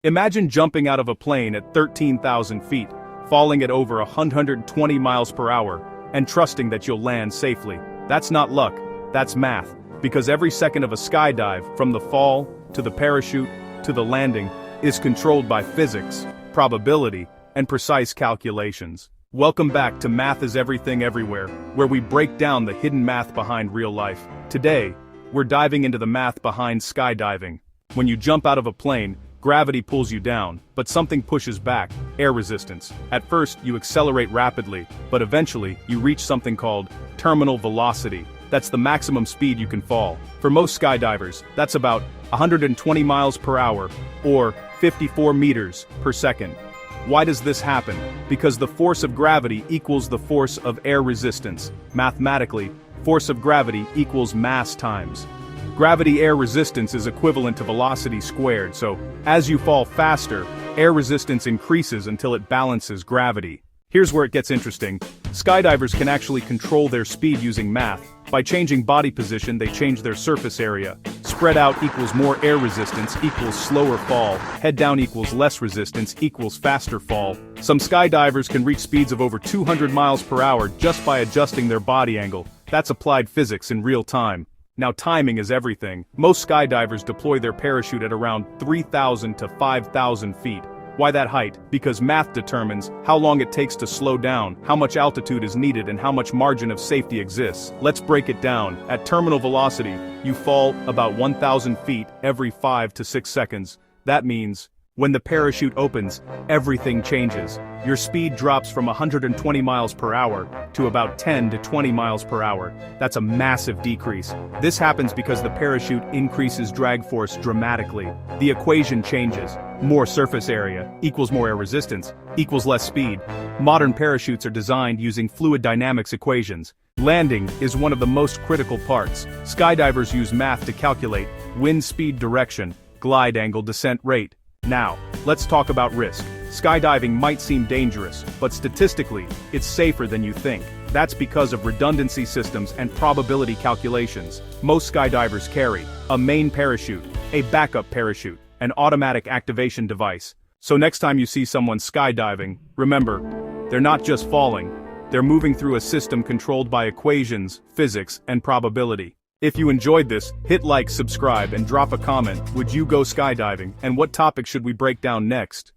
Imagine jumping out of a plane at 13,000 feet, falling at over 120 miles per hour, and trusting that you'll land safely. That's not luck, that's math, because every second of a skydive, from the fall, to the parachute, to the landing, is controlled by physics, probability, and precise calculations. Welcome back to Math is Everything Everywhere, where we break down the hidden math behind real life. Today, we're diving into the math behind skydiving. When you jump out of a plane, gravity pulls you down, but something pushes back: air resistance. At first, you accelerate rapidly, but eventually, you reach something called terminal velocity. That's the maximum speed you can fall. For most skydivers, that's about 120 miles per hour, or 54 meters per second. Why does this happen? Because the force of gravity equals the force of air resistance. Mathematically, force of gravity equals mass times gravity. Air resistance is equivalent to velocity squared, so as you fall faster, air resistance increases until it balances gravity. Here's where it gets interesting. Skydivers can actually control their speed using math. By changing body position, they change their surface area. Spread out equals more air resistance equals slower fall. Head down equals less resistance equals faster fall. Some skydivers can reach speeds of over 200 miles per hour just by adjusting their body angle. That's applied physics in real time. Now, timing is everything. Most skydivers deploy their parachute at around 3,000 to 5,000 feet. Why that height? Because math determines how long it takes to slow down, how much altitude is needed, and how much margin of safety exists. Let's break it down. At terminal velocity, you fall about 1,000 feet every 5 to 6 seconds. That means, when the parachute opens, everything changes. Your speed drops from 120 miles per hour to about 10 to 20 miles per hour. That's a massive decrease. This happens because the parachute increases drag force dramatically. The equation changes. More surface area equals more air resistance equals less speed. Modern parachutes are designed using fluid dynamics equations. Landing is one of the most critical parts. Skydivers use math to calculate wind speed direction, glide angle, descent rate. Now, let's talk about risk. Skydiving might seem dangerous, but statistically, it's safer than you think. That's because of redundancy systems and probability calculations. Most skydivers carry a main parachute, a backup parachute, an automatic activation device. So next time you see someone skydiving, remember, they're not just falling, they're moving through a system controlled by equations, physics, and probability. If you enjoyed this, hit like, subscribe, and drop a comment. Would you go skydiving, and what topic should we break down next?